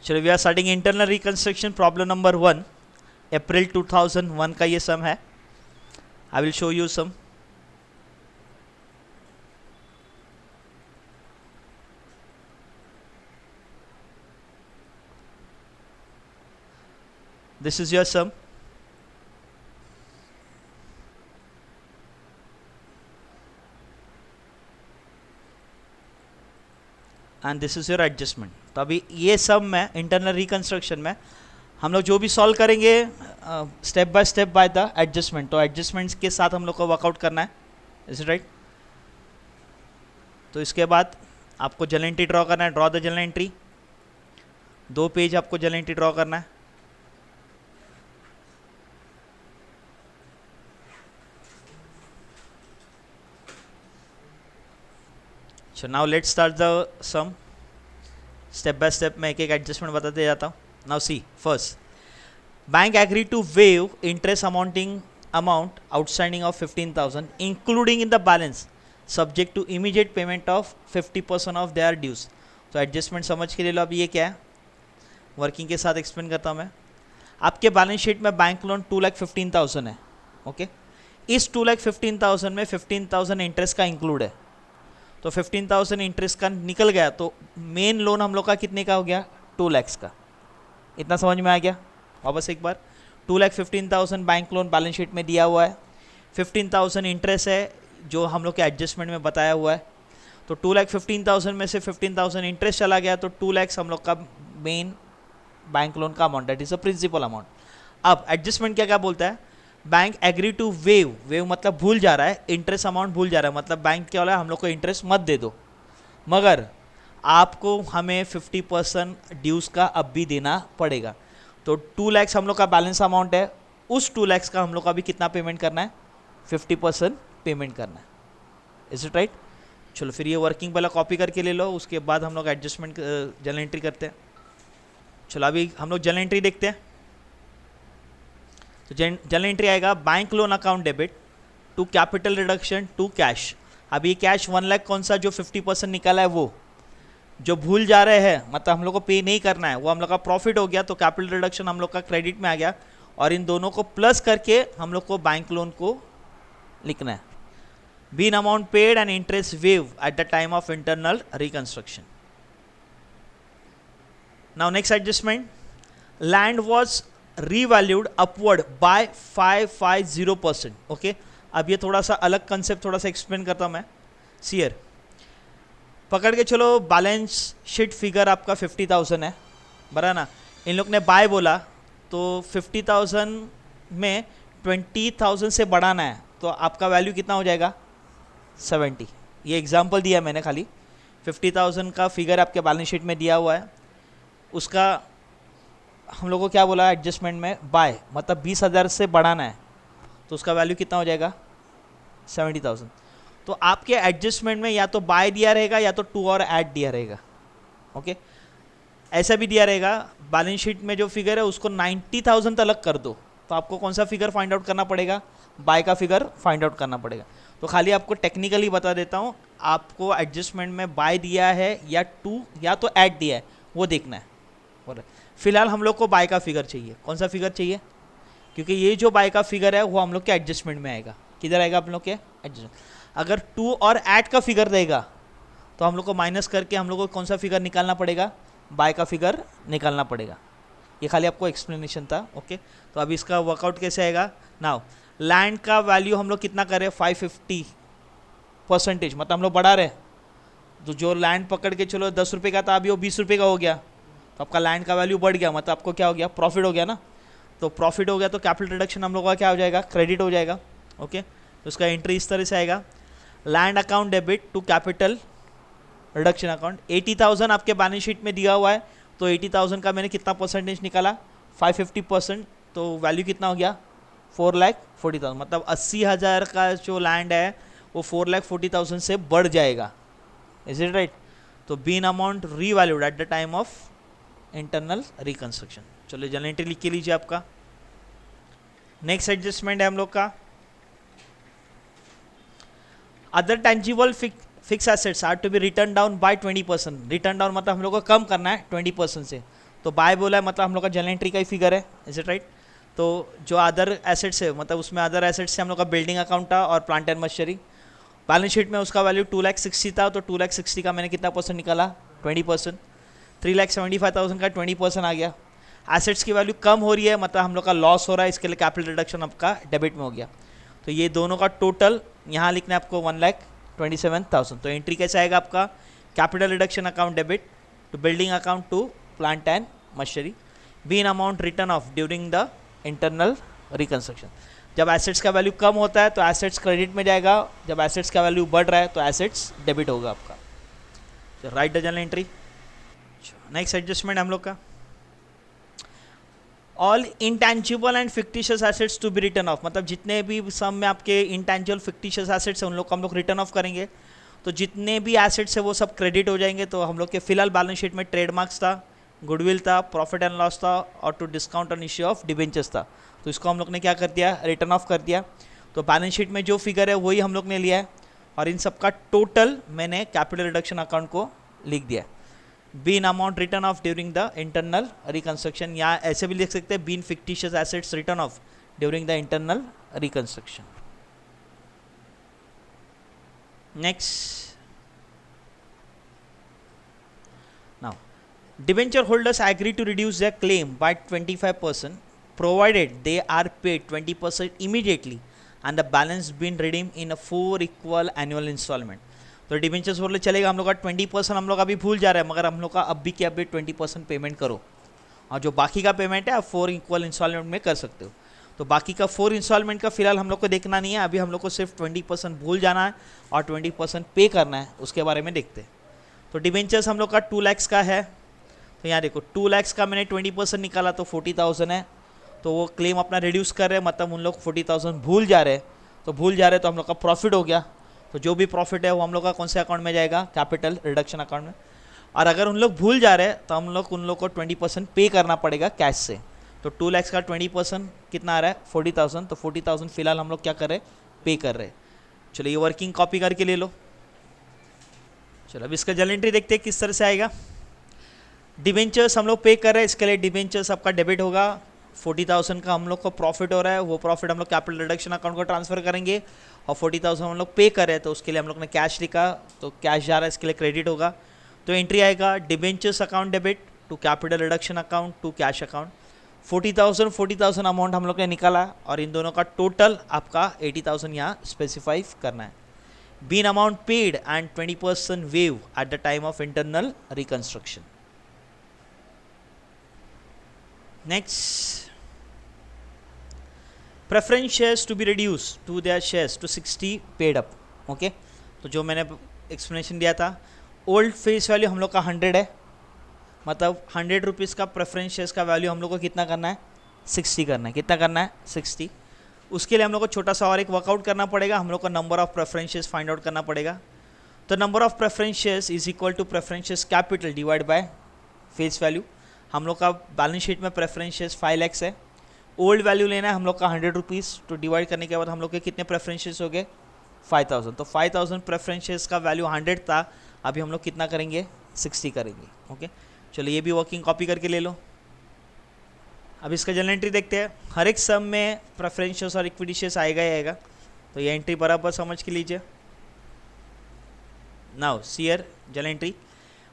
चलो we are starting internal reconstruction problem number 1 April 2001 का ये सम है. I will show you sum. This is your sum. And this is your adjustment. तो अभी ये सम में इंटरनल रिकंस्ट्रक्शन में हम लोग जो भी सॉल्व करेंगे स्टेप बाय द एडजस्टमेंट. तो एडजस्टमेंट्स के साथ हम लोग को वर्कआउट करना है. Is it right? तो इसके बाद आपको जर्नल एंट्री ड्रॉ करना है. Draw the journal entry. 2 page आपको जर्नल एंट्री ड्रॉ करना है. So now let's start the sum. Step by step मैं एक एक एडजस्टमेंट बताते जाता हूँ. Now see, first, bank agreed to waive interest amount outstanding of 15,000 including in the balance subject to immediate payment of 50% of their dues. तो adjustment समझ के ले लो. अब ये क्या है, वर्किंग के साथ एक्सप्लेन करता हूँ मैं. आपके बैलेंस शीट में बैंक लोन 2,15,000 है. ओके, इस 2,15,000 में 15,000 इंटरेस्ट का इंक्लूड है. तो 15,000 इंटरेस्ट का निकल गया तो मेन लोन हम लोग का कितने का हो गया? 2 लाख का. इतना समझ में आ गया? वापस एक बार, 2,15,000 बैंक लोन बैलेंस शीट में दिया हुआ है. 15,000 इंटरेस्ट है जो हम लोग के एडजस्टमेंट में बताया हुआ है. तो 2,15,000 में से 15,000 इंटरेस्ट चला गया तो 2 लाख हम लोग का मेन बैंक लोन का amount, that is a principal amount. अब एडजस्टमेंट क्या क्या बोलता है? बैंक एग्री टू वेव मतलब भूल जा रहा है, इंटरेस्ट अमाउंट भूल जा रहा है. मतलब बैंक क्या बोला, हम लोग को इंटरेस्ट मत दे दो, मगर आपको हमें 50% ड्यूज का अब भी देना पड़ेगा. तो 2 लाख हम लोग का बैलेंस अमाउंट है, उस 2 लाख का हम लोग का भी कितना पेमेंट करना है? 50% पेमेंट करना है. Is it right? चलो फिर ये वर्किंग पहले कॉपी करके ले लो, उसके बाद हम लोग एडजस्टमेंट जर्नल एंट्री करते हैं. चलो अभी हम लोग जर्नल एंट्री देखते हैं. तो जर्नल एंट्री आएगा, bank loan account debit to capital reduction to cash. अब ये कैश 1 लाख कौन सा जो 50% निकाला है वो जो भूल जा रहे हैं, मतलब हम लोग को पे नहीं करना है, वो हम लोग का प्रॉफिट हो गया. तो कैपिटल रिडक्शन हम लोग का क्रेडिट में आ गया और इन दोनों को प्लस करके हम लोग को बैंक लोन को लिखना है. Being amount paid and interest waived at the time of internal reconstruction. Now next adjustment, land was revalued upward by 550%. Okay, अब ये थोड़ा सा अलग कंसेप्ट थोड़ा सा एक्सप्लेन करता हूँ मैं. सीयर पकड़ के चलो, बैलेंस शीट फिगर आपका 50,000 है, बरा ना. इन लोग ने बाय बोला तो 50,000 में 20,000 से बढ़ाना है तो आपका वैल्यू कितना हो जाएगा? 70. ये एग्जाम्पल दिया मैंने खाली. 50,000 का फिगर आपके बैलेंस शीट में दिया हुआ है, उसका हम लोग को क्या बोला एडजस्टमेंट में? बाय, मतलब 20,000 से बढ़ाना है तो उसका वैल्यू कितना हो जाएगा? 70,000. तो आपके एडजस्टमेंट में या तो बाय दिया रहेगा या तो टू और ऐड दिया रहेगा. ओके, ऐसा भी दिया रहेगा. बैलेंस शीट में जो फिगर है उसको 90,000 तक कर दो तो आपको कौन सा फिगर फाइंड आउट करना पड़ेगा? बाय का फिगर फाइंड आउट करना पड़ेगा. तो खाली आपको टेक्निकली बता देता हूँ, आपको एडजस्टमेंट में बाय दिया है या टू या तो ऐड दिया है वो देखना है. फिलहाल हम लोग को बाय का फिगर चाहिए. कौन सा फिगर चाहिए? क्योंकि ये जो बाय का फिगर है वो हम लोग के एडजस्टमेंट में आएगा. किधर आएगा आप लोग के? एडजस्टमेंट. अगर टू और ऐड का फिगर देगा तो हम लोग को माइनस करके हम लोग को कौन सा फिगर निकालना पड़ेगा? बाय का फिगर निकालना पड़ेगा. ये खाली आपको एक्सप्लेनेशन था. ओके, तो अभी इसका वर्कआउट कैसे आएगा? नाउ लैंड का वैल्यू हम लोग कितना करें? 550%, मतलब हम लोग बढ़ा रहे. तो जो लैंड पकड़ के चलो 10 रुपये का था, अभी वो 20 रुपये का हो गया, तो आपका लैंड का वैल्यू बढ़ गया, मतलब आपको क्या हो गया? प्रॉफिट हो गया ना. तो प्रॉफिट हो गया तो कैपिटल रिडक्शन हम लोग का क्या हो जाएगा? क्रेडिट हो जाएगा. ओके, तो उसका एंट्री इस तरह से आएगा, land account debit to capital reduction account. 80,000 आपके बैलेंस शीट में दिया हुआ है तो 80,000 का मैंने कितना परसेंटेज निकाला? 550%. तो वैल्यू कितना हो गया? 4,40,000. मतलब 80,000 का जो लैंड है वो 4,40,000 से बढ़ जाएगा. Is it right? तो been amount revalued at the time of internal reconstruction. चलो जर्नल एंट्री लिख के लीजिए आपका. नेक्स्ट एडजस्टमेंट है हम लोग का, other tangible fixed assets are to be written down by 20%. Written down मतलब हम लोग को कम करना है 20% से. तो बाय बोला है मतलब हम लोग का जनरल एंट्री का ही फिगर है, इज इट राइट। तो जो अदर एसेट्स है मतलब उसमें अदर एसेट्स से हम लोग का बिल्डिंग अकाउंट था और plant and machinery. Balance sheet में उसका वैल्यू 2,60,000 था, तो 2,60,000 का मैंने कितना परसेंट निकाला, 20%। 3,75,000 का 20% आ गया। एसेट्स की वैल्यू कम हो रही है मतलब हम लोग का लॉस हो रहा है, इसके लिए कैपिटल रिडक्शन आपका डेबिट में हो गया। तो ये दोनों का टोटल यहाँ लिखना है आपको 1,27,000। तो एंट्री कैसे आएगा आपका, capital reduction account debit to building account to plant and machinery, being amount written off during the internal reconstruction. जब एसेट्स का वैल्यू कम होता है तो एसेट्स क्रेडिट में जाएगा, जब एसेट्स का वैल्यू बढ़ रहा है तो एसेट्स डेबिट होगा आपका। तो write the journal entry. Next adjustment हम लोग का, all intangible and fictitious assets to be written off, मतलब जितने भी सम में आपके इंटेंजिबल फिक्टिशियस एसेट्स हैं उन लोग को हम लोग रिटर्न ऑफ करेंगे। तो जितने भी एसेट्स है वो सब क्रेडिट हो जाएंगे। तो हम लोग के फिलहाल बैलेंस शीट में ट्रेडमार्क्स था, गुडविल था, प्रॉफिट एंड लॉस था और to discount on issue of debentures था। तो इसको हम लोग ने क्या कर दिया, रिटर्न ऑफ कर दिया। तो बैलेंस शीट में जो फिगर है वही हम लोग ने लिया है और इन सब का टोटल मैंने कैपिटल रिडक्शन अकाउंट को लिख दिया। Being amount written off during the internal reconstruction, या ऐसे भी लिख सकते हैं being fictitious assets written off during the internal reconstruction. Next, now debenture holders agree to reduce their claim by 25% provided they are paid 20% immediately and the balance been redeemed in a 4 equal annual installment। तो debentures बोले चलेगा, हम लोग का 20% हम लोग अभी भूल जा रहे हैं, मगर हम लोग का अब भी क्या, अभी 20% पेमेंट करो और जो बाकी का पेमेंट है आप 4 इक्वल इंस्टॉलमेंट में कर सकते हो। तो बाकी का 4 इंस्टॉलमेंट का फिलहाल हम लोग को देखना नहीं है, अभी हम लोग को सिर्फ 20% भूल जाना है और 20% पे करना है, उसके बारे में देखते हैं। तो डिबेंचर्स हम लोग का 2 लाख का है। तो यहाँ देखो 2 लाख का मैंने 20% निकाला तो 40,000 है। तो वो क्लेम अपना रिड्यूस कर रहे हैं, मतलब उन लोग 40,000 भूल जा रहे हैं। तो भूल जा रहे हैं तो हम लोग का प्रॉफिट हो गया। तो जो भी प्रॉफिट है वो हम लोग का कौन से अकाउंट में जाएगा, कैपिटल रिडक्शन अकाउंट में। और अगर उन लोग भूल जा रहे हैं तो हम लोग उन लोग को 20% पे करना पड़ेगा कैश से। तो 2 लाख का 20% कितना आ रहा है, 40,000। तो 40,000 फिलहाल हम लोग क्या कर रहे हैं, पे कर रहे हैं। चलो ये वर्किंग कॉपी करके ले लो। चलो अब इसका जर्नल एंट्री देखते हैं किस तरह से आएगा। डिबेंचर्स हम लोग पे कर रहे हैं, इसके लिए डिबेंचर्स आपका डेबिट होगा। 40,000 का हम लोग को प्रॉफिट हो रहा है, वो प्रॉफिट हम लोग कैपिटल रिडक्शन अकाउंट को ट्रांसफर करेंगे और 40,000 हम लोग पे कर रहे हैं तो उसके लिए हम लोग ने कैश लिखा, तो कैश जा रहा है, इसके लिए क्रेडिट होगा। तो एंट्री आएगा debentures account debit to capital reduction account to cash account. 40,000 amount हम लोग ने निकाला और इन दोनों का टोटल आपका 80,000 यहाँ स्पेसिफाई करना है। Being amount paid and 20% waived at the time of internal reconstruction. Next, preference shares to be reduce to their shares to 60 paid up. Okay, तो जो मैंने एक्सप्लेनेशन दिया था, ओल्ड फेस वैल्यू हम लोग का 100 है, मतलब 100 रुपीज़ का प्रेफरेंस शेयर्स का वैल्यू हम लोग को कितना करना है, 60 करना है। कितना करना है, 60। उसके लिए हम लोग को छोटा सा और एक वर्कआउट करना पड़ेगा, हम लोग को number of preference shares find out करना पड़ेगा। तो number of preference shares is equal to preference shares capital divide by face value. हम लोग का बैलेंस शीट में प्रेफरेंस शेयर्स 5 लाख है, ओल्ड वैल्यू लेना है हम लोग का 100 रुपीज़। तो डिवाइड करने के बाद हम लोग के कितने प्रेफरेंस शेयर्स हो गए, 5,000। तो 5,000 प्रेफरेंस शेयर्स का वैल्यू 100 था, अभी हम लोग कितना करेंगे, 60 करेंगे। ओके, चलो ये भी वर्किंग कॉपी करके ले लो। अब इसका जनरल एंट्री देखते हैं। हर एक सम में प्रेफरेंस शेयर्स और इक्विटी शेयर्स आएगा ही आएगा, तो ये एंट्री बराबर समझ के लीजिए। Now see your journal entry,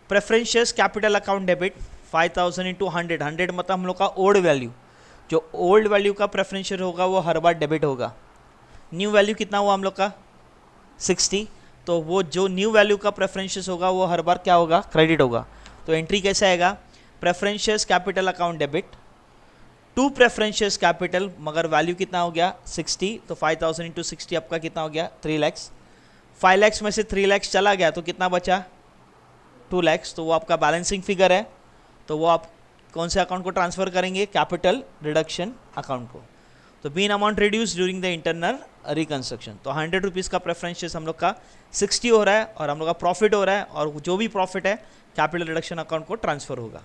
preference shares capital account debit 5,000 into 100। 100 मतलब हम लोग का ओल्ड वैल्यू, जो ओल्ड वैल्यू का प्रेफरेंस शेयर होगा वो हर बार डेबिट होगा। न्यू वैल्यू कितना हुआ हम लोग का, 60। तो वो जो न्यू वैल्यू का प्रेफरेंस शेयर होगा वो हर बार क्या होगा, क्रेडिट होगा। तो एंट्री कैसे आएगा, preference shares capital account debit to preference shares capital, मगर वैल्यू कितना हो गया, 60। तो 5,000 इंटू 60 आपका कितना हो गया, 3 लाख। 5 लाख में से 3 लाख चला गया तो कितना बचा, 2 लाख। तो वो आपका बैलेंसिंग फिगर है, तो वो आप कौन से अकाउंट को ट्रांसफर करेंगे, कैपिटल रिडक्शन अकाउंट को। तो been amount reduced during the internal reconstruction. तो 100 रुपीज़ का प्रेफरेंस शेयर्स हम लोग का 60 हो रहा है और हम लोग का प्रॉफिट हो रहा है, और जो भी प्रॉफिट है कैपिटल रिडक्शन अकाउंट को ट्रांसफर होगा।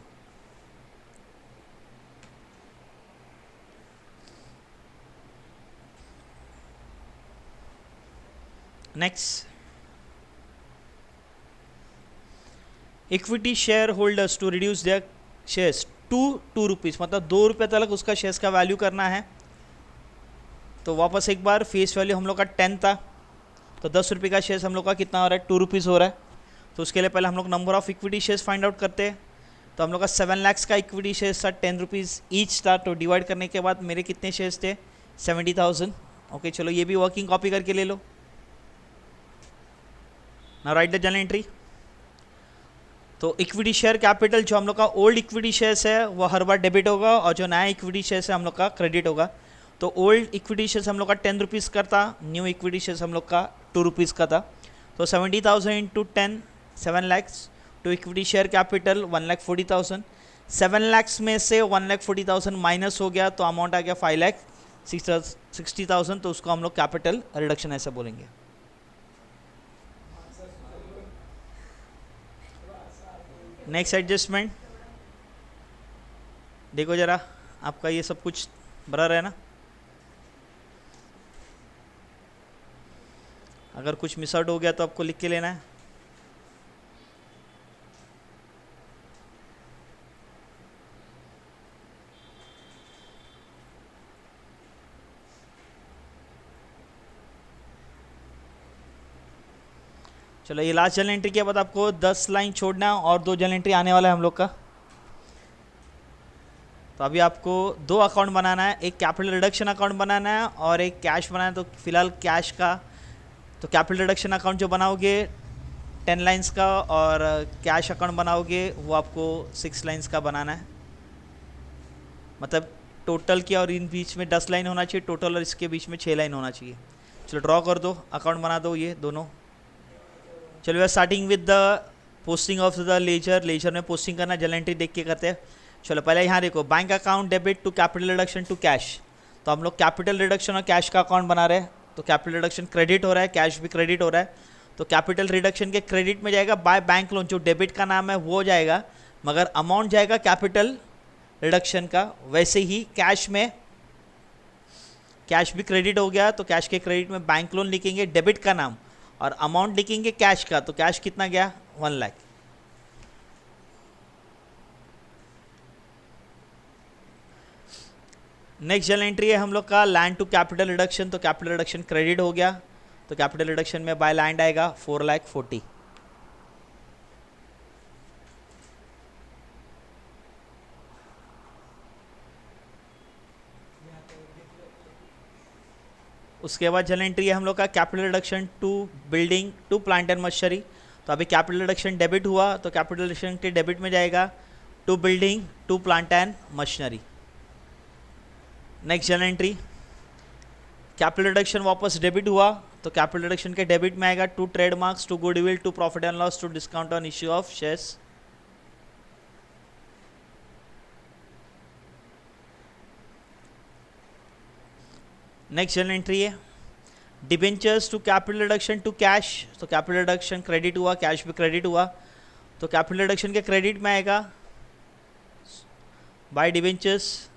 Next, equity share holders to reduce their shares to rupees, मतलब 2 रुपये तक उसका शेयर्स का वैल्यू करना है। तो वापस एक बार फेस वैल्यू हम लोग का 10 था, तो 10 रुपये का शेयर्स हम लोग का कितना हो रहा है, 2 रुपीज़ हो रहा है। तो उसके लिए पहले हम लोग number of equity shares find out करते हैं। तो हम लोग का 7 लाख का इक्विटी शेयर्स था, 10 रुपीज़ ईच था। तो डिवाइड करने के बाद मेरे कितने शेयर्स थे, 70,000। ओके चलो ये भी वर्किंग कॉपी करके ले लो। Now write the journal entry. तो इक्विटी शेयर कैपिटल जो हम लोग का ओल्ड इक्विटी शेयर्स है वो हर बार डेबिट होगा, और जो नया इक्विटी शेयर्स है हम लोग का क्रेडिट होगा। तो ओल्ड इक्विटी शेयर्स हम लोग का 10 रुपीज़ का था, न्यू इक्विटी शेयर्स हम लोग का 2 रुपीज़ का था। तो 70,000 into 10, 7 lakhs. To equity share capital 1,40,000। 7 lakhs में से 1,40,000 माइनस हो गया तो अमाउंट आ गया 5,60,000। तो उसको हम लोग कैपिटल रिडक्शन ऐसा बोलेंगे। नेक्स्ट एडजस्टमेंट देखो जरा, आपका ये सब कुछ बराबर है ना? अगर कुछ मिस आउट हो गया तो आपको लिख के लेना है। चलो ये लास्ट जर्नल एंट्री के बाद आपको 10 लाइन छोड़ना और 2 जर्नल एंट्री आने वाला है हम लोग का। तो अभी आपको 2 अकाउंट बनाना है, एक कैपिटल रिडक्शन अकाउंट बनाना है और एक कैश बनाना है। तो फिलहाल कैश का, तो कैपिटल रिडक्शन अकाउंट जो बनाओगे 10 लाइंस का, और कैश अकाउंट बनाओगे वो आपको 6 लाइंस का बनाना है। मतलब टोटल की और इन बीच में 10 लाइन होना चाहिए टोटल, और इसके बीच में 6 लाइन होना चाहिए। चलो ड्रॉ कर दो, अकाउंट बना दो ये दोनों। चलो we are starting with the posting of the ledger. Ledger में पोस्टिंग करना, जर्नल एंट्री देख के करते हैं। चलो पहले यहाँ देखो, bank account debit to capital reduction to cash. तो हम लोग कैपिटल रिडक्शन और कैश का अकाउंट बना रहे हैं। तो कैपिटल रिडक्शन क्रेडिट हो रहा है, कैश भी क्रेडिट हो रहा है। तो कैपिटल रिडक्शन के क्रेडिट में जाएगा बाय बैंक लोन, जो डेबिट का नाम है वो जाएगा, मगर अमाउंट जाएगा कैपिटल रिडक्शन का। वैसे ही कैश में, कैश भी क्रेडिट हो गया, तो कैश के क्रेडिट में बैंक लोन लिखेंगे डेबिट का नाम, और अमाउंट लिखेंगे कैश का। तो कैश कितना गया, 1 लाख। नेक्स्ट जर्नल एंट्री है हम लोग का लैंड टू कैपिटल रिडक्शन। तो कैपिटल रिडक्शन क्रेडिट हो गया, तो कैपिटल रिडक्शन में बाय लैंड आएगा 4,40,000। उसके बाद जर्नल एंट्री है हम लोग का capital reduction to building to plant and machinery. तो अभी कैपिटल रिडक्शन डेबिट हुआ, तो कैपिटल रिडक्शन के डेबिट में जाएगा to building to plant and machinery. Next journal entry, capital reduction वापस डेबिट हुआ, तो कैपिटल रिडक्शन के डेबिट में आएगा to trademarks to goodwill to profit and loss to discount on issue of shares. Next journal entry है debentures to capital reduction to cash. तो capital reduction credit हुआ, cash भी credit हुआ, तो capital reduction के credit में आएगा by debentures,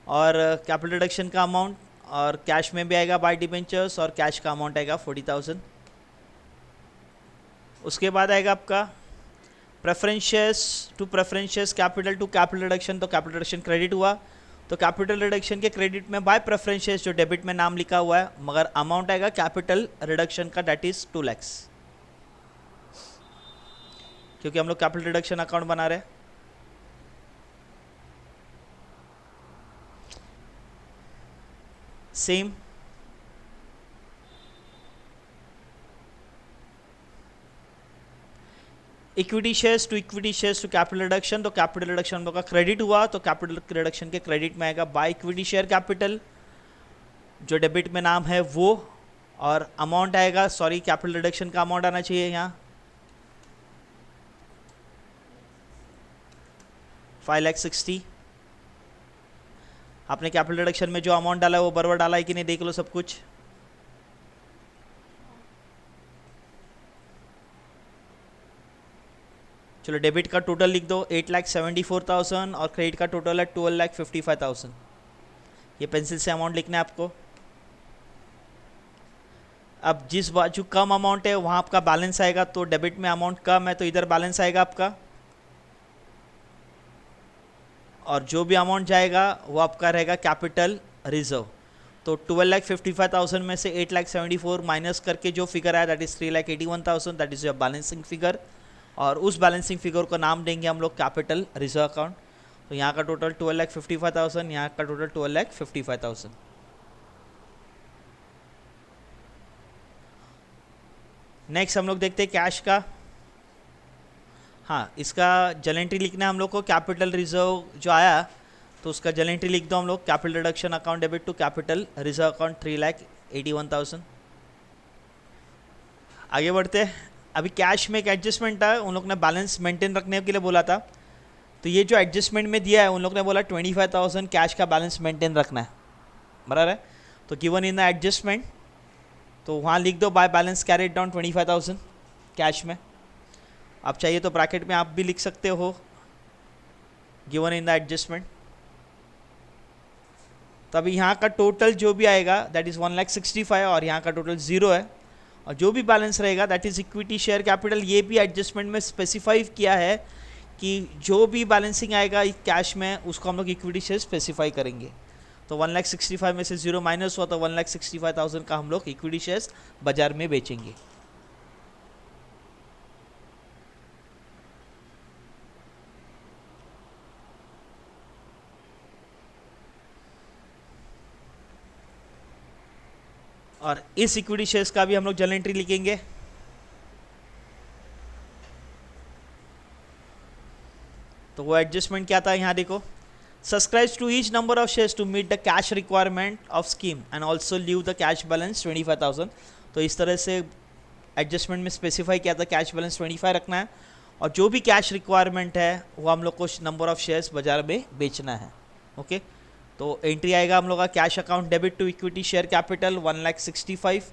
और कैपिटल रिडक्शन का अमाउंट, और कैश में भी आएगा बाय डिबेंचर्स, और कैश का अमाउंट आएगा 40,000। उसके बाद आएगा आपका preferential to preferential capital to capital reduction. तो कैपिटल रिडक्शन क्रेडिट हुआ, तो कैपिटल रिडक्शन के क्रेडिट में बाय प्रेफरेंशियस जो डेबिट में नाम लिखा हुआ है, मगर अमाउंट आएगा कैपिटल रिडक्शन का, दैट इज 2 लाख, क्योंकि हम लोग कैपिटल रिडक्शन अकाउंट बना रहे हैं। Same equity shares to equity shares to capital reduction. तो कैपिटल रिडक्शन हम लोग का क्रेडिट हुआ, तो कैपिटल रिडक्शन के क्रेडिट में आएगा बाय इक्विटी शेयर कैपिटल, जो डेबिट में नाम है वो, और अमाउंट आएगा, सॉरी कैपिटल रिडक्शन का अमाउंट आना चाहिए यहाँ 5,60,000। आपने कैपिटल रिडक्शन में जो अमाउंट डाला है वो बराबर डाला है कि नहीं, देख लो सब कुछ। चलो डेबिट का टोटल लिख दो 8,74,000, और क्रेडिट का टोटल है 12,55,000। ये पेंसिल से अमाउंट लिखना है आपको। अब जिस बाजू कम अमाउंट है वहाँ आपका बैलेंस आएगा, तो डेबिट में अमाउंट कम है तो इधर बैलेंस आएगा आपका, और जो भी अमाउंट जाएगा वो आपका रहेगा कैपिटल रिजर्व। तो 12,55,000 में से 8,74,000 माइनस करके जो फिगर आया that is 3,81,000, that is your balancing figure. और उस बैलेंसिंग फिगर को नाम देंगे हम लोग कैपिटल रिजर्व अकाउंट। तो यहाँ का टोटल 12,55,000, यहाँ का टोटल 12,55,000। नेक्स्ट हम लोग देखते हैं कैश का। हाँ, इसका जर्नल एंट्री लिखना है हम लोग को। कैपिटल रिजर्व जो आया तो उसका जर्नल एंट्री लिख दो हम लोग। Capital reduction account debit to capital reserve account 3,81,000। आगे बढ़ते हैं। अभी कैश में एक एडजस्टमेंट है, उन लोग ने बैलेंस मेंटेन रखने के लिए बोला था। तो ये जो एडजस्टमेंट में दिया है उन लोग ने बोला 25,000 कैश का बैलेंस मेंटेन रखना है, बराबर है। तो गिवन इन द एडजस्टमेंट, तो वहाँ लिख दो by balance carried down 25,000 cash में। आप चाहिए तो ब्रैकेट में आप भी लिख सकते हो गिवन इन द एडजस्टमेंट। तो अभी यहाँ का टोटल जो भी आएगा दैट इज़ 1,65,000 और यहाँ का टोटल 0 है। और जो भी बैलेंस रहेगा that is equity share capital. ये भी एडजस्टमेंट में स्पेसिफाई किया है कि जो भी बैलेंसिंग आएगा कैश में उसको हम लोग इक्विटी शेयर स्पेसिफाई करेंगे। तो 1,65,000 में से 0 माइनस हुआ तो 1,65,000 का हम लोग इक्विटी शेयर्स बाजार में बेचेंगे। और इस इक्विटी शेयर्स का भी हम लोग जर्नल एंट्री लिखेंगे। तो वो एडजस्टमेंट क्या था यहाँ देखो। Subscribe to each number of shares to meet the cash requirement of scheme and also leave the cash balance 25,000। तो इस तरह से एडजस्टमेंट में स्पेसिफाई किया था कैश बैलेंस 25 रखना है और जो भी कैश रिक्वायरमेंट है वो हम लोग को नंबर ऑफ शेयर्स बाजार में बेचना है। ओके, तो एंट्री आएगा हम लोग का cash account debit to equity share capital 1,65,000।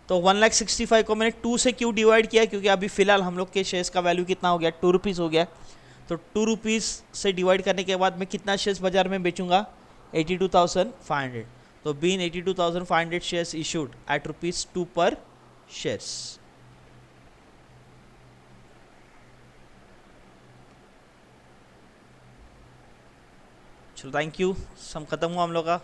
तो 1,65,000 को मैंने 2 से क्यों डिवाइड किया, क्योंकि अभी फिलहाल हम लोग के शेयर्स का वैल्यू कितना हो गया, 2 रुपीज़ हो गया। तो 2 रुपीज़ से डिवाइड करने के बाद मैं कितना शेयर्स बाजार में बेचूंगा, 82,500। तो बीन 82,500 शेयर्स इशूड एट ₹2 पर शेयर्स। चलो थैंक यू, सम खत्म हुआ हम लोग का।